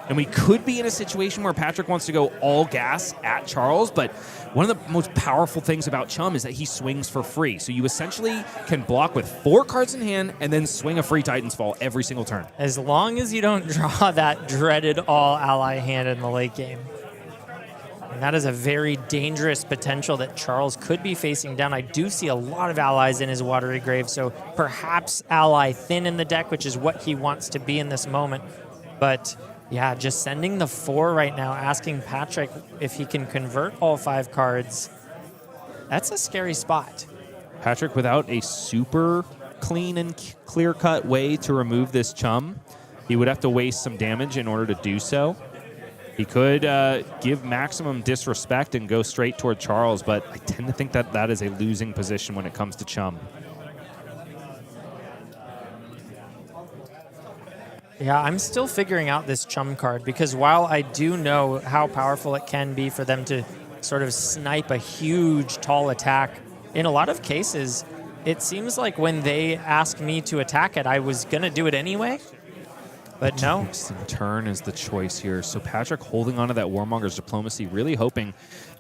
And we could be in a situation where Patrick wants to go all gas at Charles, but one of the most powerful things about Chum is that he swings for free. So you essentially can block with 4 cards in hand and then swing a free Titan's Fall every single turn. As long as you don't draw that dreaded all-ally hand in the late game. And that is a very dangerous potential that Charles could be facing down. I do see a lot of allies in his Watery Grave, so perhaps ally thin in the deck, which is what he wants to be in this moment. But yeah, just sending the 4 right now, asking Patrick if he can convert all 5 cards. That's a scary spot. Patrick, without a super clean and clear-cut way to remove this Chum, he would have to waste some damage in order to do so. He could give maximum disrespect and go straight toward Charles, but I tend to think that that is a losing position when it comes to Chum. Yeah, I'm still figuring out this Chum card because while I do know how powerful it can be for them to sort of snipe a huge, tall attack, in a lot of cases, it seems like when they ask me to attack it, I was going to do it anyway. But no. Turn is the choice here. So Patrick holding on to that Warmonger's Diplomacy, really hoping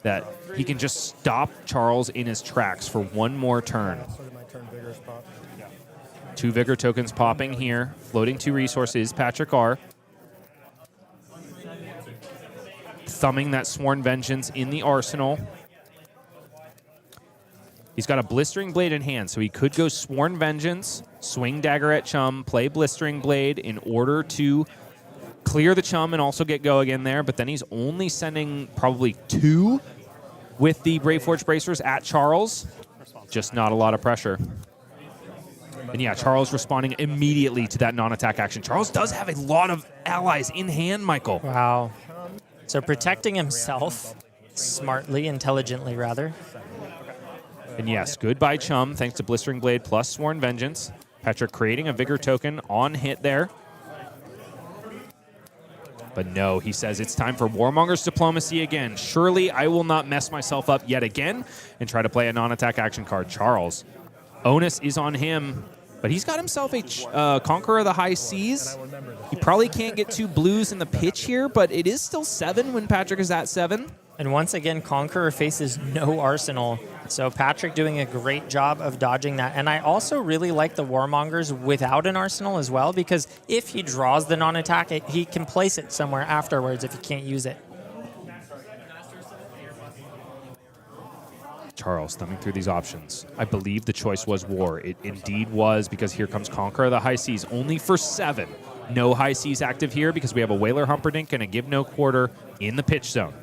that he can just stop Charles in his tracks for one more turn. 2 Vigor tokens popping here. Floating 2 resources, Patrick R. Thumbing that Sworn Vengeance in the arsenal. He's got a Blistering Blade in hand, so he could go Sworn Vengeance, swing Dagger at Chum, play Blistering Blade in order to clear the Chum and also get go again there, but then he's only sending probably 2 with the Brave Forge Bracers at Charles. Just not a lot of pressure. And yeah, Charles responding immediately to that non-attack action. Charles does have a lot of allies in hand, Michael. Wow. So protecting himself smartly, intelligently rather. And yes, goodbye Chum, thanks to Blistering Blade plus Sworn Vengeance. Patrick creating a Vigor token on hit there. But no, he says it's time for Warmonger's Diplomacy again. Surely I will not mess myself up yet again and try to play a non-attack action card. Charles. Onus is on him, but he's got himself a Conqueror of the High Seas. He probably can't get 2 blues in the pitch here, but it is still 7 when Patrick is at 7. And once again, Conqueror faces no arsenal. So Patrick doing a great job of dodging that. And I also really like the Warmongers without an arsenal as well, because if he draws the non-attack, he can place it somewhere afterwards if he can't use it. Charles thumbing through these options. I believe the choice was War. It indeed was, because here comes Conqueror of the High Seas, only for 7. No High Seas active here because we have a Whaler Humperdinck and a Give No Quarter in the pitch zone.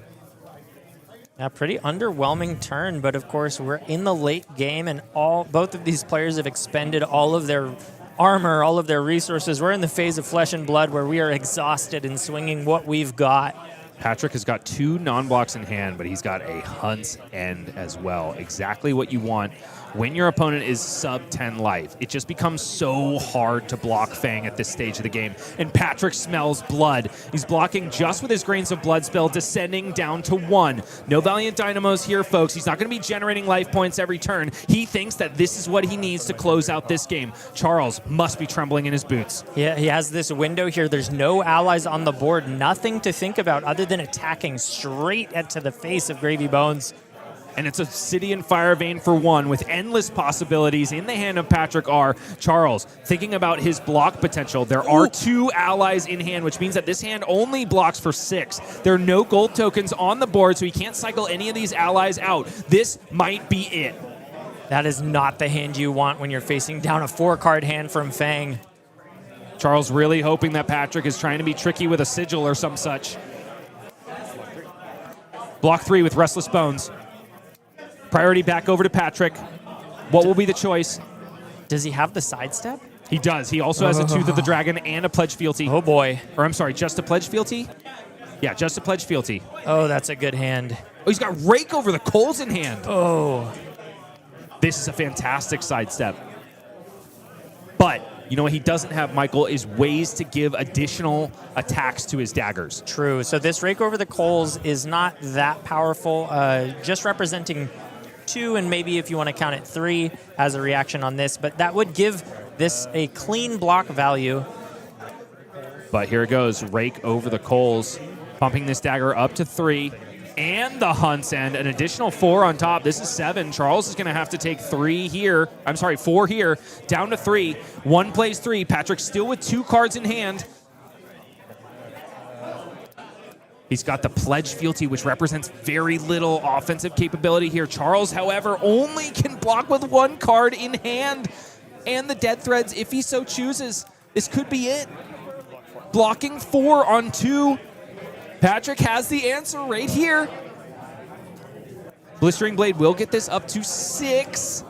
A pretty underwhelming turn, but of course we're in the late game and both of these players have expended all of their armor, all of their resources. We're in the phase of flesh and blood where we are exhausted and swinging what we've got. Patrick has got 2 non-blocks in hand, but he's got a Hunt's End as well. Exactly what you want when your opponent is sub 10 life. It just becomes so hard to block Fang at this stage of the game. And Patrick smells blood. He's blocking just with his Grains of Blood spell, descending down to 1. No Valiant Dynamos here, folks. He's not going to be generating life points every turn. He thinks that this is what he needs to close out this game. Charles must be trembling in his boots. Yeah, he has this window here. There's no allies on the board. Nothing to think about other than attacking straight into the face of Gravy Bones. And it's Obsidian Fire Vein for 1 with endless possibilities in the hand of Patrick R. Charles, thinking about his block potential, there are 2 allies in hand, which means that this hand only blocks for 6. There are no gold tokens on the board, so he can't cycle any of these allies out. This might be it. That is not the hand you want when you're facing down a 4-card hand from Fang. Charles really hoping that Patrick is trying to be tricky with a Sigil or some such. Block 3 with Restless Bones. Priority back over to Patrick. What will be the choice? Does he have the sidestep? He does. He also has a Tooth of the Dragon and a Pledge Fealty. Oh, boy. Or I'm sorry, just a Pledge Fealty? Yeah, just a Pledge Fealty. Oh, that's a good hand. Oh, he's got Rake over the Coals in hand. Oh. This is a fantastic sidestep. But you know what he doesn't have, Michael, is ways to give additional attacks to his daggers. True. So this Rake over the Coals is not that powerful. Just representing 2, and maybe if you want to count it 3 as a reaction on this, but that would give this a clean block value. But here it goes, Rake over the Coals, bumping this dagger up to 3, and the Hunt's End, an additional 4 on top. This is 7. Charles is going to have to take 4 here, down to 3. 1 plays 3. Patrick still with 2 cards in hand. He's got the Pledge Fealty, which represents very little offensive capability here. Charles, however, only can block with 1 card in hand. And the Dead Threads, if he so chooses. This could be it. Blocking 4 on 2. Patrick has the answer right here. Blistering Blade will get this up to 6.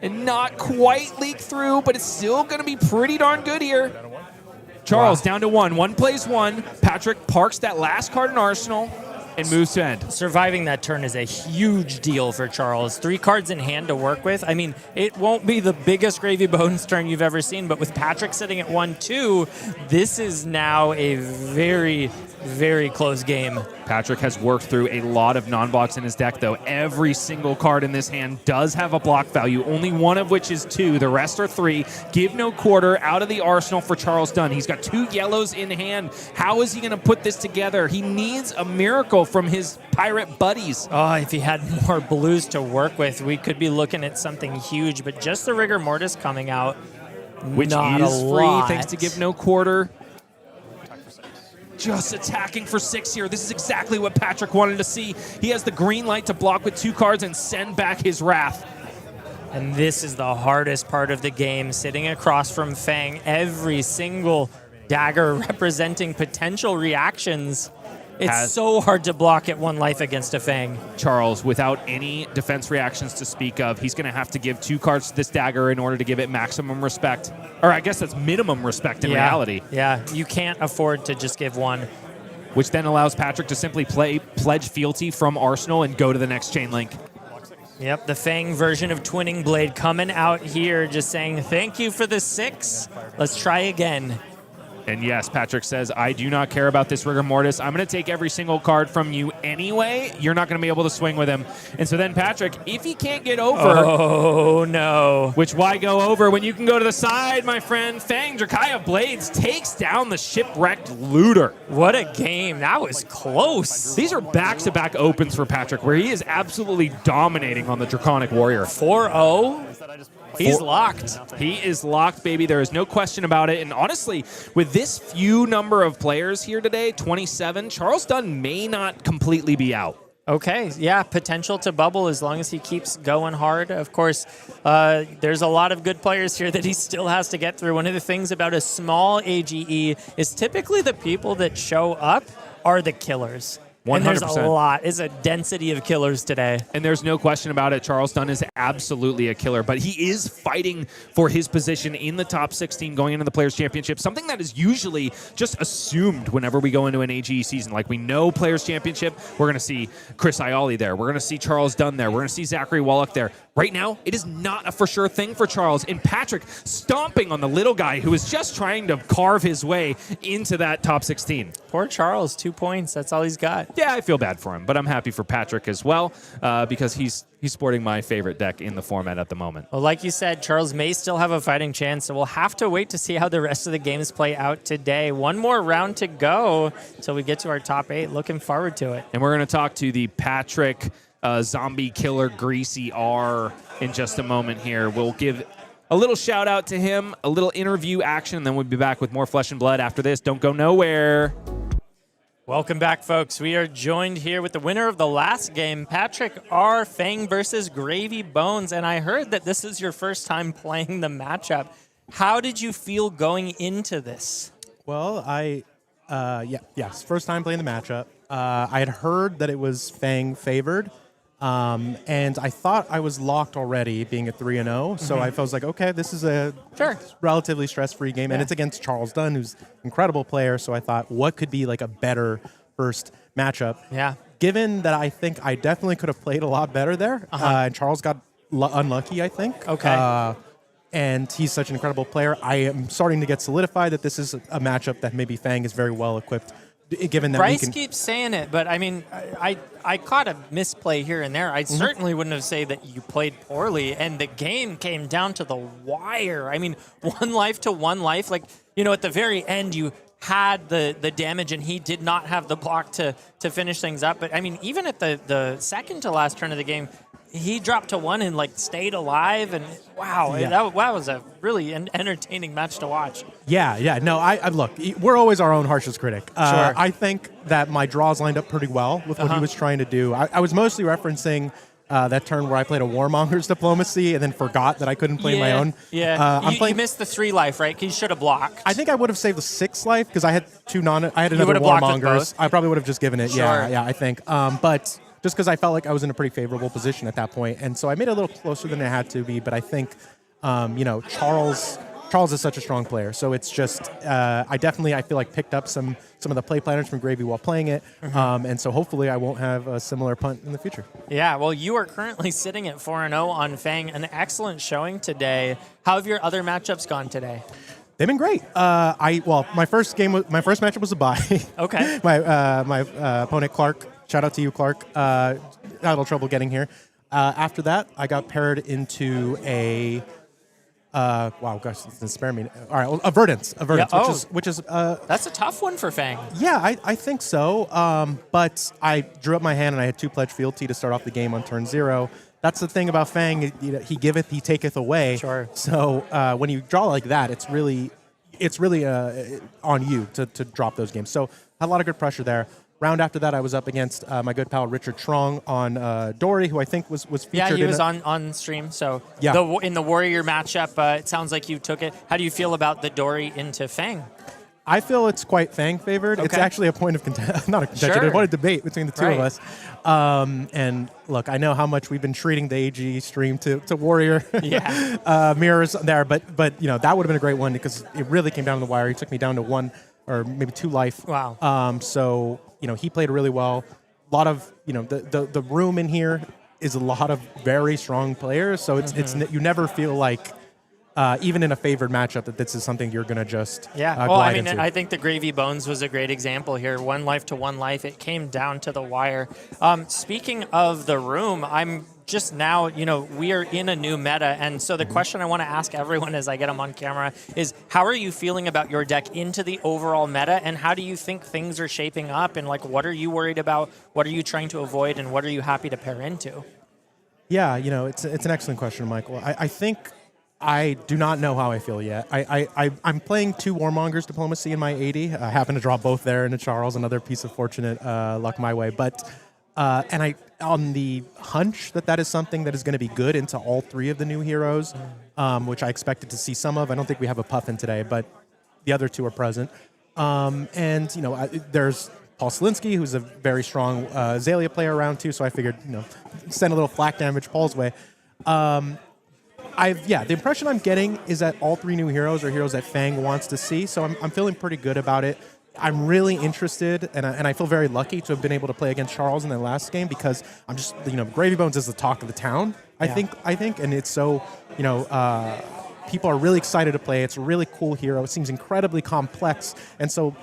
And not quite leak through, but it's still going to be pretty darn good here. Charles down to 1. 1 plays 1. Patrick parks that last card in Arsenal and moves to end. Surviving that turn is a huge deal for Charles. 3 cards in hand to work with. I mean, it won't be the biggest Gravy Bones turn you've ever seen, but with Patrick sitting at 1-2, this is now a very, very close game. Patrick has worked through a lot of non-blocks in his deck, though. Every single card in this hand does have a block value, only one of which is 2. The rest are 3. Give No Quarter out of the arsenal for Charles Dunn. He's got 2 yellows in hand. How is he going to put this together? He needs a miracle from his pirate buddies. Oh, if he had more blues to work with, we could be looking at something huge, but just the Rigor Mortis coming out, which not is a free lot. thanks to Give No Quarter. Just attacking for 6 here. This is exactly what Patrick wanted to see. He has the green light to block with 2 cards and send back his Wrath. And this is the hardest part of the game, sitting across from Fang. Every single dagger representing potential reactions. It's so hard to block at 1 life against a Fang. Charles, without any defense reactions to speak of, he's going to have to give 2 cards to this dagger in order to give it maximum respect. Or I guess that's minimum respect in reality. Yeah, you can't afford to just give 1. Which then allows Patrick to simply play Pledge Fealty from Arsenal and go to the next chain link. Yep, the Fang version of Twinning Blade coming out here, just saying, thank you for the 6. Let's try again. And yes, Patrick says, I do not care about this rigor mortis. I'm going to take every single card from you anyway. You're not going to be able to swing with him. And so then Patrick, if he can't get over... Oh, no. Which why go over when you can go to the side, my friend? Fang, Dracai of Blades takes down the Shipwrecked Looter. What a game. That was close. These are back-to-back opens for Patrick, where he is absolutely dominating on the Draconic Warrior. 4-0. He's locked. He is locked, baby. There is no question about it. And honestly, with this few number of players here today, 27, Charles Dunn may not completely be out. Okay, yeah, potential to bubble as long as he keeps going hard. Of course, there's a lot of good players here that he still has to get through. One of the things about a small AGE is typically the people that show up are the killers. 100%. And there's a lot. It's a density of killers today. And there's no question about it. Charles Dunn is absolutely a killer, but he is fighting for his position in the top 16 going into the Players' Championship, something that is usually just assumed whenever we go into an AGE season. Like, we know Players' Championship, we're going to see Chris Iali there. We're going to see Charles Dunn there. We're going to see Zachary Wallach there. Right now, it is not a for sure thing for Charles. And Patrick stomping on the little guy who is just trying to carve his way into that top 16. Poor Charles, 2 points. That's all he's got. Yeah, I feel bad for him, but I'm happy for Patrick as well because he's sporting my favorite deck in the format at the moment. Well, like you said, Charles may still have a fighting chance, so we'll have to wait to see how the rest of the games play out today. One more round to go until we get to our top 8. Looking forward to it. And we're going to talk to the Patrick Zombie Killer Greasy R in just a moment here. We'll give a little shout out to him, a little interview action, and then we'll be back with more Flesh and Blood after this. Don't go nowhere. Welcome back, folks. We are joined here with the winner of the last game, Patrick R. Fang versus Gravy Bones. And I heard that this is your first time playing the matchup. How did you feel going into this? Well, yes, first time playing the matchup. I had heard that it was Fang favored, and I thought I was locked already, being at 3-0. So I was like, okay, this is a relatively stress-free game, and it's against Charles Dunn, who's an incredible player. So I thought, what could be like a better first matchup? Yeah. Given that I think I definitely could have played a lot better there, and Charles got unlucky, I think. Okay. And he's such an incredible player. I am starting to get solidified that this is a matchup that maybe Fang is very well equipped. Given that Bryce keeps saying it, but I mean, I caught a misplay here and there. I certainly wouldn't have said that you played poorly, and the game came down to the wire. I mean, 1 life to 1 life. Like, you know, at the very end, you had the damage, and he did not have the block to finish things up. But I mean, even at the second to last turn of the game, he dropped to 1 and like stayed alive, and wow, that was a really entertaining match to watch. Yeah. No, I look, we're always our own harshest critic. Sure. I think that my draws lined up pretty well with what he was trying to do. I was mostly referencing that turn where I played a Warmonger's Diplomacy and then forgot that I couldn't play my own. Yeah, you missed the 3 life, right? Because you should have blocked. I think I would have saved the 6 life because I had another Warmonger's. I probably would have just given it. Sure. Yeah, I think. But just because I felt like I was in a pretty favorable position at that point. And so I made it a little closer than it had to be. But I think, Charles is such a strong player. So it's just, I feel like picked up some of the play planners from Gravy while playing it. And so hopefully I won't have a similar punt in the future. Yeah, well, you are currently sitting at 4-0 on Fang. An excellent showing today. How have your other matchups gone today? They've been great. My first matchup was a bye. Okay. my opponent Clark. Shout out to you, Clark. Had a little trouble getting here. After that, I got paired into a. Spare me. All right, Verdance, which is. That's a tough one for Fang. Yeah, I think so. But I drew up my hand and I had 2 pledge fealty to start off the game on turn 0. That's the thing about Fang. He giveth, he taketh away. Sure. So when you draw like that, it's really on you to drop those games. So had a lot of good pressure there. Round after that, I was up against my good pal Richard Trong on Dory, who I think was featured. Yeah, he was on stream. So in the Warrior matchup, it sounds like you took it. How do you feel about the Dory into Fang? I feel it's quite Fang favored. Okay. It's actually a point of not a contention. Sure. A debate between the two of us. And look, I know how much we've been treating the AG stream to Warrior mirrors there, but that would have been a great one because it really came down to the wire. He took me down to 1 or maybe 2 life. Wow. So he played really well. A lot of the room in here is a lot of very strong players. So it's you never feel like even in a favored matchup, that this is something you're going to just well, glide I mean, into. I think the Gravy Bones was a great example here. 1 life to 1 life. It came down to the wire. Speaking of the room, I'm just now, we are in a new meta. And so the question I want to ask everyone as I get them on camera is, how are you feeling about your deck into the overall meta? And how do you think things are shaping up? And like, what are you worried about? What are you trying to avoid? And what are you happy to pair into? Yeah, it's an excellent question, Michael. I think I do not know how I feel yet. I'm playing 2 Warmongers Diplomacy in my 80. I happen to draw both there into Charles, another piece of fortunate luck my way. But and I on the hunch that is something that is going to be good into all 3 of the new heroes, which I expected to see some of. I don't think we have a Puffin today, but the other 2 are present. There's Paul Selinsky, who's a very strong Azalea player around too. So I figured, send a little flak damage Paul's way. The impression I'm getting is that all 3 new heroes are heroes that Fang wants to see, so I'm feeling pretty good about it. I'm really interested, and I feel very lucky to have been able to play against Charles in the last game, because I'm just, Gravy Bones is the talk of the town, I think, and it's so, people are really excited to play. It's a really cool hero. It seems incredibly complex, and so,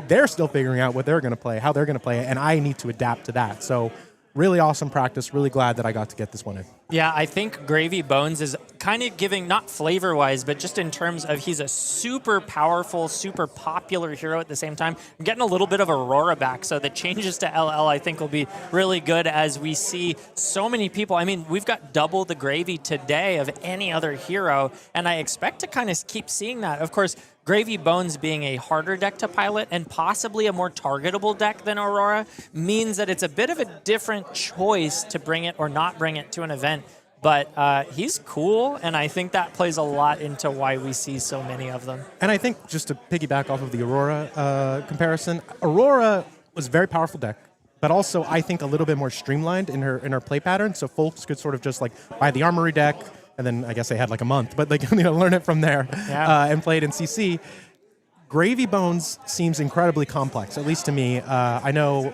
they're still figuring out what they're going to play, how they're going to play it, and I need to adapt to that. So really awesome practice. Really glad that I got to get this one in. Yeah, I think Gravy Bones is kind of giving, not flavor-wise, but just in terms of he's a super powerful, super popular hero at the same time. I'm getting a little bit of Aurora back, so the changes to LL I think will be really good as we see so many people. I mean, we've got double the Gravy today of any other hero, and I expect to kind of keep seeing that. Of course, Gravy Bones being a harder deck to pilot and possibly a more targetable deck than Aurora means that it's a bit of a different choice to bring it or not bring it to an event. But he's cool, and I think that plays a lot into why we see so many of them. And I think, just to piggyback off of the Aurora comparison, Aurora was a very powerful deck, but also I think a little bit more streamlined in her play pattern, so folks could sort of just like buy the Armory deck, and then I guess they had like a month, but they can learn it from there and play it in CC. Gravy Bones seems incredibly complex, at least to me. I know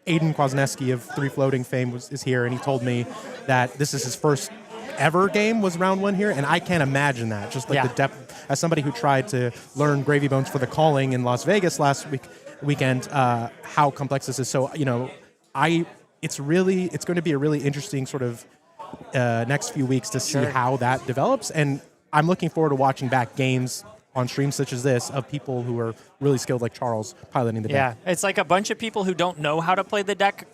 Aiden Kwasniewski of 3 Floating fame is here, and he told me that this is his first ever game was round 1 here, and I can't imagine that. Just like the depth, as somebody who tried to learn Gravy Bones for the Calling in Las Vegas last weekend, how complex this is. So it's going to be a really interesting sort of next few weeks to see how that develops, and I'm looking forward to watching back games on streams such as this of people who are really skilled like Charles piloting the deck. Yeah, it's like a bunch of people who don't know how to play the deck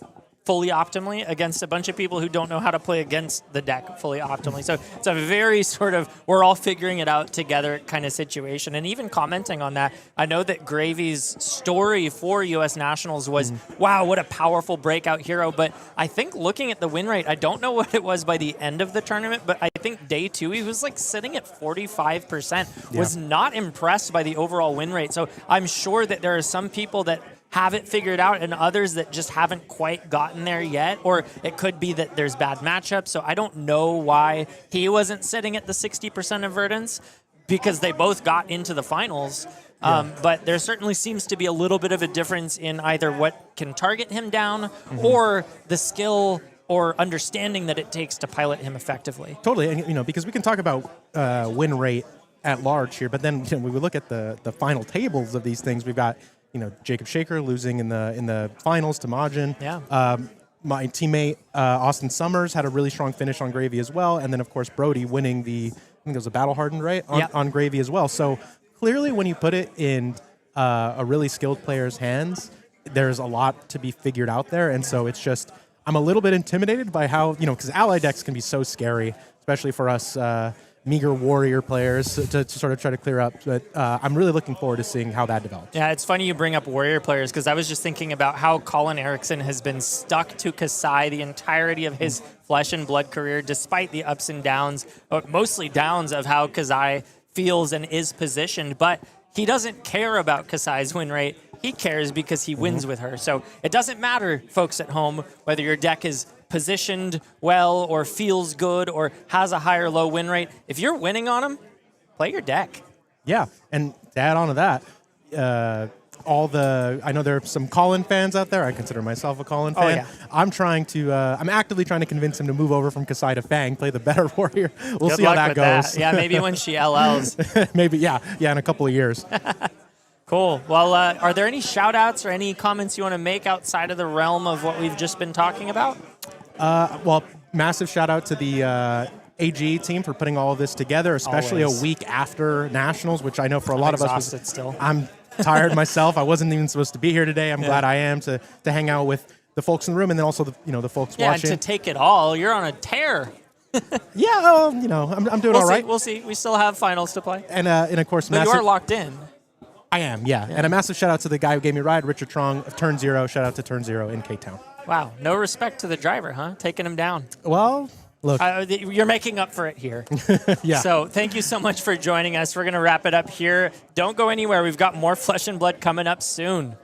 fully optimally against a bunch of people who don't know how to play against the deck fully optimally. So it's a very sort of, we're all figuring it out together kind of situation. And even commenting on that, I know that Gravy's story for U.S. Nationals was, wow, what a powerful breakout hero. But I think looking at the win rate, I don't know what it was by the end of the tournament, but I think day 2, he was like sitting at 45%. Was not impressed by the overall win rate. So I'm sure that there are some people that have it figured out and others that just haven't quite gotten there yet, or it could be that there's bad matchups. So I don't know why he wasn't sitting at the 60% of Verdance, because they both got into the finals. But there certainly seems to be a little bit of a difference in either what can target him down or the skill or understanding that it takes to pilot him effectively. Totally, and because we can talk about win rate at large here, but then when we look at the final tables of these things, we've got Jacob Shaker losing in the finals to Majin. My teammate Austin Summers had a really strong finish on Gravy as well, and then of course Brody winning I think it was a Battle Hardened, right, on Gravy as well. So clearly, when you put it in a really skilled player's hands, there's a lot to be figured out there, and so it's just I'm a little bit intimidated by how because ally decks can be so scary, especially for us meager warrior players to sort of try to clear up. But I'm really looking forward to seeing how that develops. Yeah, it's funny you bring up warrior players, because I was just thinking about how Colin Erickson has been stuck to Kasai the entirety of his Flesh and Blood career, despite the ups and downs, but mostly downs of how Kasai feels and is positioned. But he doesn't care about Kasai's win rate. He cares because he wins with her. So it doesn't matter, folks at home, whether your deck is positioned well or feels good or has a high or low win rate. If you're winning on them, play your deck. Yeah, and to add on to that, I know there are some Colin fans out there. I consider myself a Colin fan. yeah. I'm actively trying to convince him to move over from Kasai to Fang, play the better warrior. We'll Good see how luck that with goes. Yeah, maybe when she LLs. Maybe, yeah, in a couple of years. Cool. Well, are there any shout-outs or any comments you want to make outside of the realm of what we've just been talking about? Well, massive shout out to the AGE team for putting all of this together, especially Always. a week after Nationals, which I know for a lot of us exhausted still. I'm tired myself. I wasn't even supposed to be here today. I'm glad I am to hang out with the folks in the room and then also the folks Yeah, watching. and to take it all, you're on a tear. Yeah, I'm doing all right. We'll see. We still have finals to play. And of course, But you massive, are locked in. I am, yeah. And a massive shout out to the guy who gave me a ride, Richard Trong of Turn Zero. Shout out to Turn Zero in K-Town. Wow. No respect to the driver, huh? Taking him down. Well, look. You're making up for it here. Yeah. So thank you so much for joining us. We're going to wrap it up here. Don't go anywhere. We've got more Flesh and Blood coming up soon.